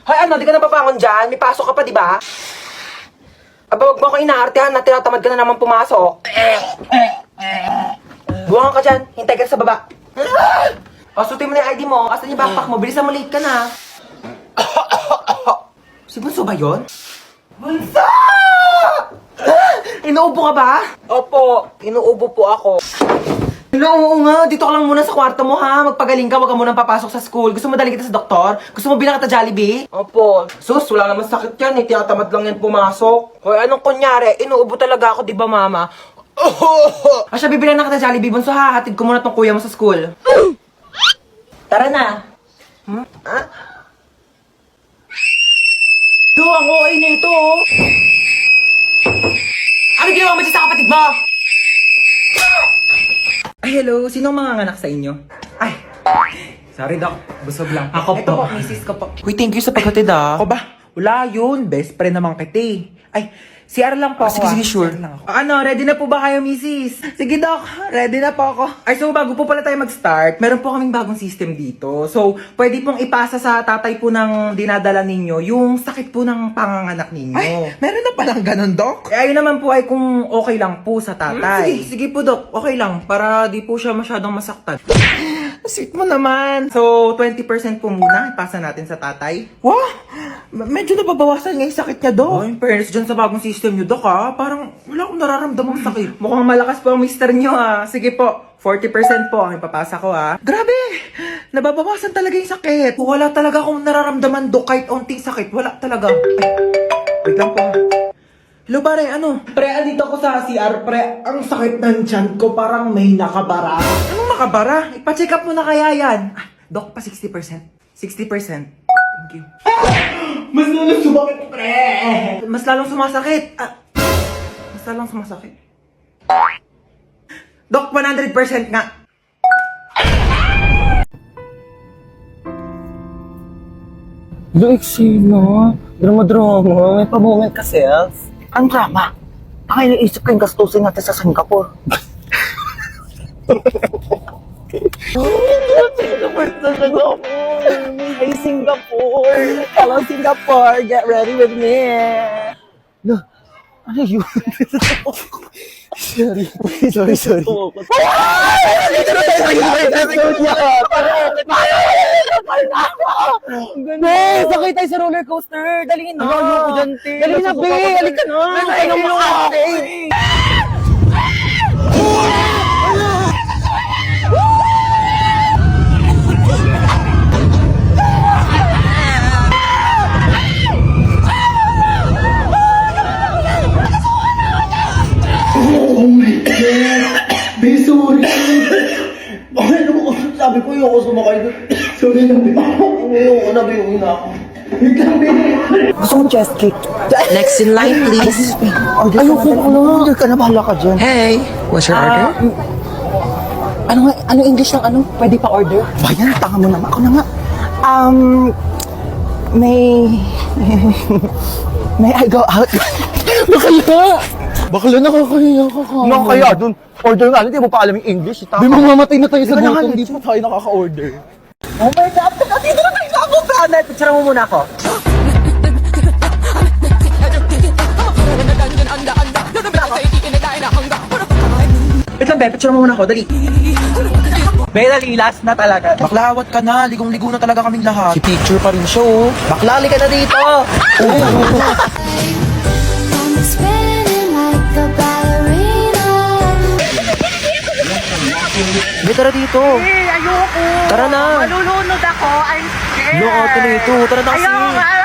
Hoy, ano, di ka na babangon dyan? May pasok ka pa, di ba? Aba, wag mo ako inaartehan na tinatamad ka na naman pumasok. Buwangan ka dyan. Hintay ka sa baba. O, sutin mo na yung ID mo. Asan yung backpack mo? Bilisan mo, late ka na. Si Bunso ba yun? Bunso! Inuubo ka ba? Opo, inuubo po ako. Oo nga, dito ka lang muna sa kwarto mo ha. Magpagaling ka, wag ka munang papasok sa school. Gusto mo dalhin kita sa doktor? Gusto mo bilang kita Jollibee? Opo. Sus, wala naman sakit yan eh. Tinatamad lang yan pumasok. Hoy, anong kunyari? Inuubo talaga ako, di ba mama? Asya, bibilang na kita Jollibee. Bunso ha, hatid ko muna tong kuya mo sa school. Tara na. Ah? Do, ang OA na ito oh. Ano ginawa mo dyan sa kapatid mo? Ay, hello. Sinong mga anak sa inyo? Ay, sorry, Doc. Busog lang. Ako po. Ito po, misis ko po. Uy, thank you sa paghatid, ah. Ako ba? Wala yun. Best friend naman kita eh. Ay, CR lang po ako. Sige, sure. CR lang ako. Ano, ready na po ba kayo, misis? Sige, Doc. Ready na po ako. Ay, so bago po pala tayo mag-start, meron po kaming bagong system dito. So, pwede pong ipasa sa tatay po ng dinadala ninyo yung sakit po ng panganganak ninyo. Ay, meron na palang ganun, Doc? Eh, ayun naman po ay kung okay lang po sa tatay. Sige po, Doc. Okay lang. Para di po siya masyadong masaktan. Sweet mo naman. So, 20% po muna ipasa natin sa tatay. Wow! Medyo nababawasan nga yung sakit niya, Doc. Oh, in fairness dyan sa bagong system nyo, Doc, ha? Parang wala akong nararamdamang sakit. Mukhang malakas po ang mister nyo, ha? Sige po, 40% po ang ipapasa ko, ha? Grabe! Nababawasan talaga yung sakit. Wala talaga akong nararamdaman, Doc, kahit onting sakit. Wala talaga. Ay, wait lang po, ha? Hello, pare, ano? Pre, andito ako sa CR, pre. Ang sakit ng tiyan ko, parang may nakabara. Anong makabara? Ipa-check up mo na kaya yan. Ah, Doc, pa 60%. 60%. Thank you. Mas lalo sumakit, pre! Mas lalong sumasakit. Mas lalong sumasakit. Doc, 100% nga. Lexi, no? Drama-drama. May pa-moment ka, self. Ang drama? Baka iniisip ko yung gastusin natin sa Singapore. Hey, Singapore! Hello, Singapore! Get ready with me! No, ano yun? Sorry. Be, sakay tayo sa roller coaster. Dali na. Ayoko dyan, te. Dali na, be. Halika na. Ay, nang makakate. Oh my God! Be, sorry! Bakit naman sabi ko yung ako sumakay doon? Sorry na, Be. Ayoko na, Be. Uwi na ako. Wait lang, Be. Gusto mo chest kick? Next in line, please. Ayoko na. Order ka na, bahala ka dyan. Hey, what's your order? Ano English ng ano? Pwede pa order? Bayan, tanga mo naman. Ako na nga. May I go out? Bakla nakakahiya ka ka. Nakakaya dun. Order nga, hindi mo pa alam yung English. Di mamamatay na tayo sa Di ba gutom. hindi pa tayo nakaka-order? Oh my God! Dito na tayo sa abong planet! Picture mo muna ako. Wait lang, be. Picture mo muna ako. Dali. Be, dali. Last na talaga. Baklawat ka na, ligong-ligo na talaga kaming lahat. Si picture pa rin siya, oh. Baklali ka na dito! I'm spinning like a ballerina. Be, tara dito. Ayoko. Tara na. Malulunod ako. I'm scared. Lo, ate na ito. Tara na kasi. Ayoko nga.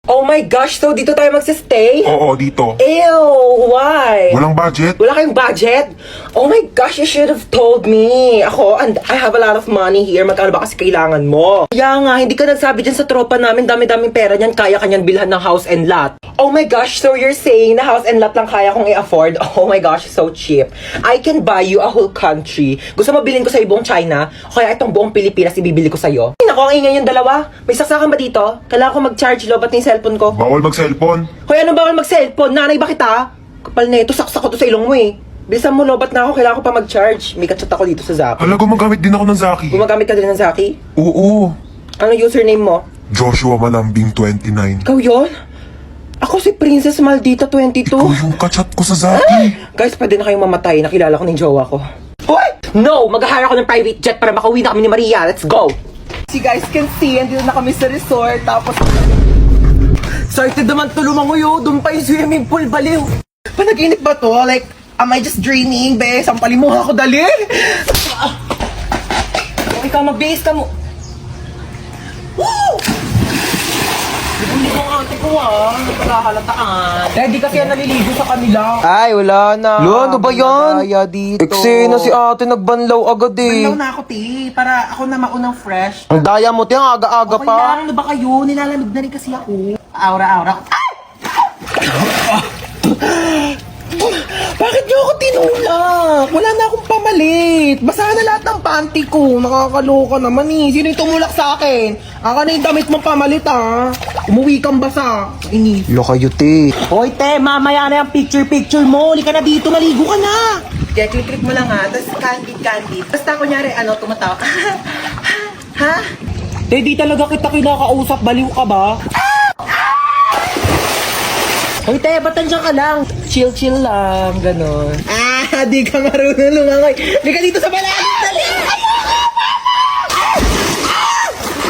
Oh my gosh, so dito tayo magsistay? Oo, dito. Ew, why? Walang budget? Wala kayong budget? Oh my gosh, you should have told me. Ako, and I have a lot of money here. Magkano ba kasi kailangan mo? Kaya nga, hindi ka nagsabi dyan sa tropa namin. Dami-daming pera niyan. Kaya kanyan bilhan ng house and lot. Oh my gosh, so you're saying na house and lot lang kaya kong i-afford? Oh my gosh, so cheap. I can buy you a whole country. Gusto mo bilhin ko sa buong China? O kaya itong buong Pilipinas ibibili ko sa'yo? Ay, naku, ang ingay yung dalawa. May saksakan ba dito? Kailangan ko mag-charge lo, ba't na yung cellphone ko? Bawal mag-cellphone. Hoy, ano bawal mag-cellphone? Nanay ba kita? Kapal na ito, saksak ko to sa ilong mo eh. Bilisan mo, lobat na ako. Kailangan ko pa mag-charge. May kachat ako dito sa Zaki. Hala, gumagamit din ako ng Zaki. Gumagamit ka din ng Zaki? Oo. Ano username mo? Joshua Malambing 29. Ikaw yun? Ako si Princess Maldita 22. Ikaw yung kachat ko sa Zaki. Guys, pwede na kayong mamatay. Nakilala ko ng jowa ko. Hoy! No! Mag-hire ako ng private jet para makauwi na kami ni Maria. Let's go! Si guys can see, andito na kami sa resort, tapos... Excited naman to lumanguyo, doon pa yung swimming pool, baliw. Panaginip ba to? Like, am I just dreaming, be? Sampalin mo ako, dali! Ikaw, mag-base ka mo. Woo! Hindi ko ang ate ko nagpagahalataan. Ready kasi yan naliligo sa kanila. Ay, wala na. Lo, ano ba yan? Daya dito. Eksena si ate, nagbanlaw agad eh. Banlaw na ako, ti. Para ako na maunang fresh. Ang daya mo, te, ang aga-aga Okay pa. lang, ano ba kayo? Nilalamig na rin kasi ako. Aura-aura. Bakit niyo ako tinulak? Wala na akong pamalit. Basa na lahat ng panty ko. Nakakaloka naman eh. Sino yung tumulak sa akin? Aka na yung damit mong pamalit ah. Umuwi kang basa. Inis. Lo kayo, te. Hoy te, mamaya na yung picture mo. Huli ka na dito, maligo ka na. Kaya click mo lang ha, tapos candid. Basta kunyari, tumatawa. Ha? Te, di talaga kita kinakausap. Baliw ka ba? Hoy te, ba't nandiyan ka lang? Chill lang, ganon. Di ka marunong lumangoy. Di ka dito sa malalim, dali!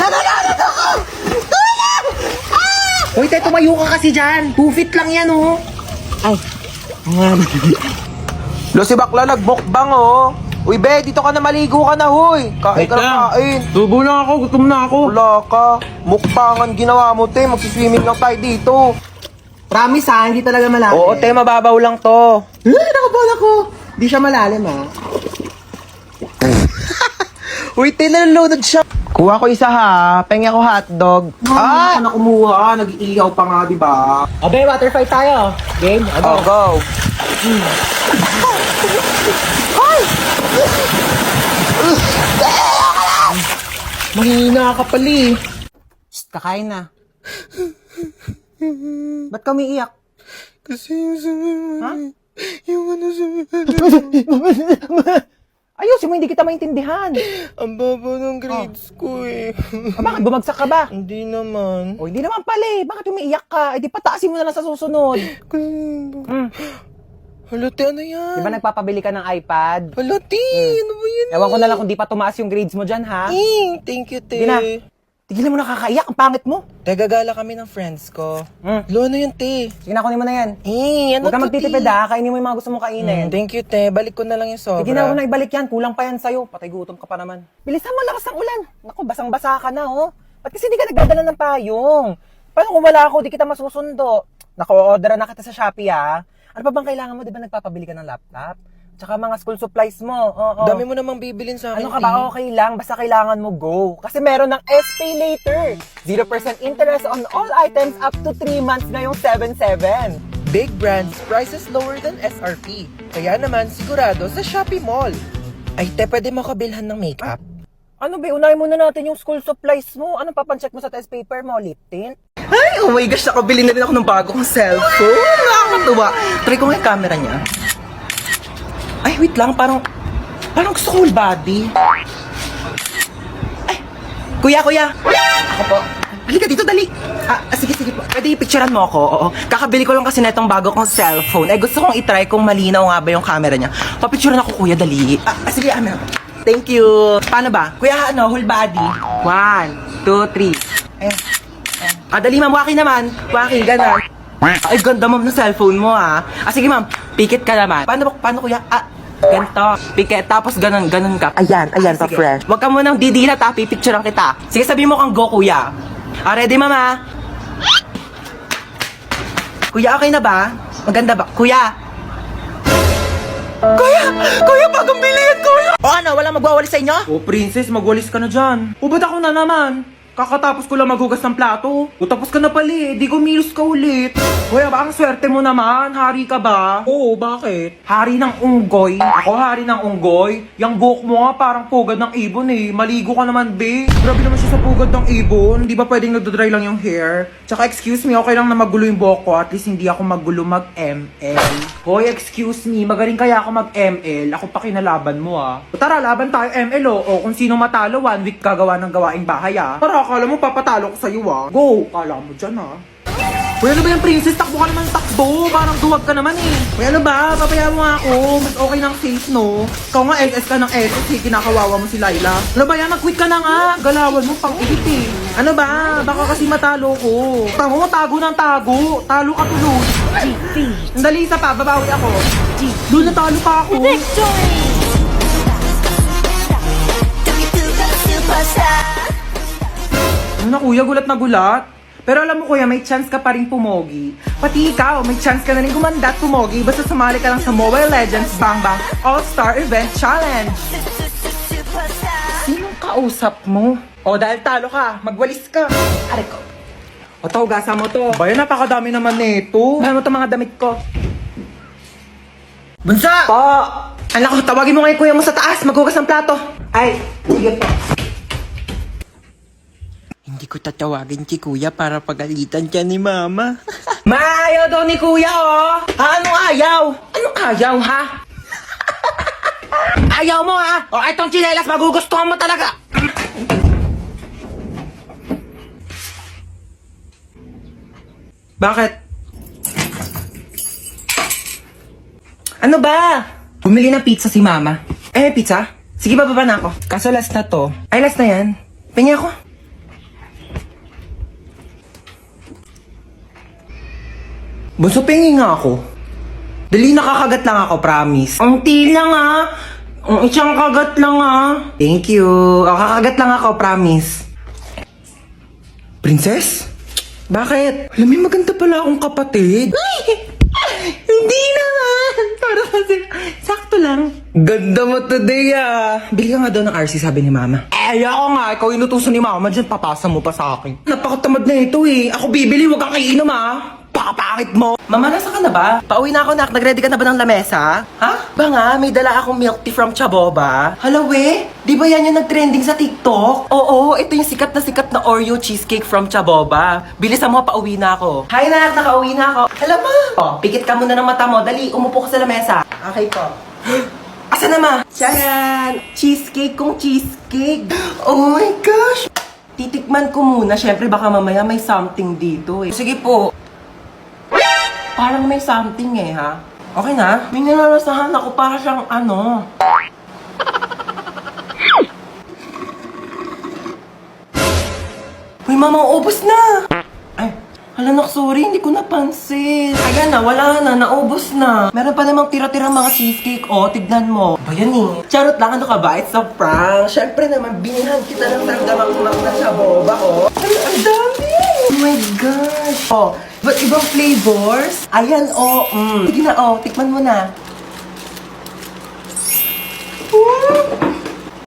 Nananarad ako! Hoy te, tumayo ka kasi dyan. 2 feet lang yan, oh. Ay, nga. Lo, si Bakla nagmukbang, oh. Uy, be, dito ka na maligo ka na, huy. Kain ka na kain. Tubo lang ako, gutom na ako. Wala ka. Mukbangan ginawa mo, te. Magsiswimming lang tayo dito. Promise ha, hindi talaga malalim. Oo, te, mababaw lang to. Nakabala ko. Di siya malalim ha. Uy, te, nalulunod siya. Kuha ko isa ha. Pengi ako hotdog. Ako na kumuha, nag-iiyaw pa nga, di ba? Abe, water fight tayo. Game? Oh, go. Mahina ka pali. Shh, kakain na. Ba't ka umiiyak? Kasi yung Ha? Yung ano Ayusin mo, hindi kita maintindihan. Ang baba ng grades ko eh. Bakit bumagsak ka ba? Hindi naman. O, hindi naman pala eh. Bakit umiiyak ka? Eh, di pataasin mo na lang sa susunod. Halati, ano yan? Di ba nagpapabili ka ng iPad? Halati, ano ba yan? Ewan ko na lang kung di pa tumaas yung grades mo dyan, ha? Thank you, te. Sige na. Tigilan mo nakakaiyak. Ang pangit mo. Gagala kami ng friends ko. Mm. Lo, ano yun, te? Sige na, kunin mo na yan. Ano Huwag ka to, magtitipid, te? ha? Kainin mo yung mga gusto mong kainin. Thank you, te. Balik ko na lang yung sobra. Sige na, huwag na ibalik yan. Kulang pa yan sa'yo. Patay gutom ka pa naman. Bilisan mo, lakas ng ulan. Naku, basang-basa ka na, oh. Ba't kasi hindi ka nagdadala ng payong? Paano kung wala ako, di kita masusundo? Naku, orderan na kita sa Shopee, ha? Ano pa bang kailangan mo? Di ba nagpapabili ka ng laptop? Tsaka mga school supplies mo. Oo. Dami mo namang bibilin sa akin, Ano ka ba? Okay lang. Basta kailangan mo go. Kasi meron ng SPay later. 0% interest on all items up to 3 months ngayong 7/7. Big brands, prices lower than SRP. Kaya naman, sigurado sa Shopee Mall. Ay, te, pwede makabilhan ng makeup? Ano ba? Unahin muna natin yung school supplies mo. Anong papancheck mo sa test paper mo? Lip tint? Ay, oh my gosh, nakabili na rin ako ng bagong cellphone. Nakakatuwa. Try ko nga yung camera niya. Ay, wait lang, parang gusto ko whole body. Ay, kuya. Ako po. Halika dito, dali. Sige po. Pwede i-picturean mo ako, oo. Kakabili ko lang kasi na itong bago kong cellphone. Ay, gusto kong itry kung malinaw nga ba yung camera niya. Papicturean ako, kuya, dali. Sige, Thank you. Paano ba? Kuya, whole body. 1, 2, 3. Ayan. Dali, ma'am. Waki naman. Waki, gano'n. Ay, ganda, ma'am, ng cellphone mo, ha. Sige, ma'am. Pikit ka naman. Paano, kuya? Ganito. Pikit. Tapos, ganun ka. Ayan, sige. fresh. Huwag ka munang didilat, ha. Pipicturean kita. Sige, sabihin mo kang go, kuya. Ready, ma'am, ha? Kuya, okay na ba? Maganda ba? Kuya! Kuya, bagong bili yan, kuya! O ano, walang magwawalis sa inyo? Oh, princess, magwalis ka na dyan. O, ba't ako na naman? Kakatapos ko lang maghugas ng plato. O, tapos ka na pala eh. Di kumilos ka ulit. Kuya, baka ang swerte mo naman. Hari ka ba? Oo, bakit? Hari ng unggoy. Ako hari ng unggoy? Yang buhok mo nga parang pugad ng ibon eh. Maligo ka naman, be. Grabe naman siya sa pugad ng ibon. Di ba pwedeng nagdodry lang yung hair? Tsaka excuse me, okay lang na magulo yung buhok ko. At least hindi ako magulo mag-ML. Hoy, excuse me. Magaling kaya ako mag-ML. Ako pa kinalaban mo ah. O tara, laban tayo ML oh. O kung sino matalo, 1 week gagawa ng gawaing bahay ah. Tara, akala mo papatalo ko sa'yo ah. Go! Kala mo dyan ah. Uy, ano ba yung princess? Takbo ka naman takbo. Parang duwag ka naman eh. Uy, ano ba? Papaya mo nga ako. Mas okay ng safe, no? Ikaw nga SS ka ng SS eh. Kinakawawa mo si Laila. Ano ba yan? Nag-quit ka na nga. Galawan mo pang ihit eh. Ano ba? Baka kasi matalo ko. Tamo mo, tago ng tago. Talo ka tuloy. Sandali, isa pa. Babawi ako. Doon natalo pa ako. Ano na kuya? Gulat na gulat. Pero alam mo kuya, may chance ka pa rin pumogi. Pati ikaw, may chance ka na rin gumanda at pumogi basta sumali ka lang sa Mobile Legends Bang Bang All-Star Event Challenge. Sinong kausap mo? O dahil talo ka, magwalis ka. Aray ko. O to, gasa mo to. Bayan, napakadami naman nito. Bayan mo to mga damit ko. Bunsa! Po! Anak ko, tawagin mo ngayon kuya mo sa taas. Maghugas ng plato. Ay, sige po. Hindi ko tatawagin si kuya para pagalitan siya ni mama. Maayaw daw ni kuya, oh! Anong ayaw? Anong ayaw, ha? Ayaw mo, ha? O, itong tsinelas, magugustuhan mo talaga! Bakit? Ano ba? Bumili ng pizza si mama. Eh, may pizza? Sige, bababa na ako. Kaso last na to. Ay, last na yan. Pingi ako. Bunso, pengi nga ako. Dali, nakakagat lang ako, promise. Ang lang, ha? Ang isang kagat lang, ha? Thank you. Kakagat lang ako, promise. Princess? Bakit? Alam mo, maganda pala akong kapatid. Hindi naman! Para kasi, sakto lang. Ganda mo today, ah. Bili ka nga daw ng RC, sabi ni mama. Eh, ako nga. Ikaw inutusan ni mama dyan, papasa mo pa sa akin. Napakatamad na ito, eh. Ako bibili, wag kang kainom, ah. Pakapakit mo. Mama, nasa ka na ba? Pauwi na ako, nak. Nag-ready ka na ba ng lamesa? Ha? Ba nga, may dala akong milk tea from Chaboba. Hala, we? Di ba yan yung nag-trending sa TikTok? Oo, ito yung sikat na Oreo cheesecake from Chaboba. Bilisan mo, pauwi na ako. Hi, nak. Nakauwi na ako. Hala, ma. Oh, pikit ka muna ng mata mo. Dali, umupo ka sa lamesa. Okay po. Asa na, ma? Charan! Cheesecake kong cheesecake. Oh my gosh! Titikman ko muna. Syempre, baka mamaya may something dito eh. Sige po. Parang may something eh, ha? Okay na? May nilalasahan ako para siyang ano. Uy, mama, ubos na! Ay, hala nak, sorry, hindi ko napansin. Ayan na, wala na, naubos na. Meron pa namang tira-tira mga cheesecake, oh, tignan mo. Ba yan eh? Charot lang, ano ka ba? It's a prank. Siyempre naman, binilhan kita ng damdamang na sa boba, oh. Ang dami! Oh my gosh! Oh, but ibang flavors? Ayan, oh, Sige na, oh, tikman mo na.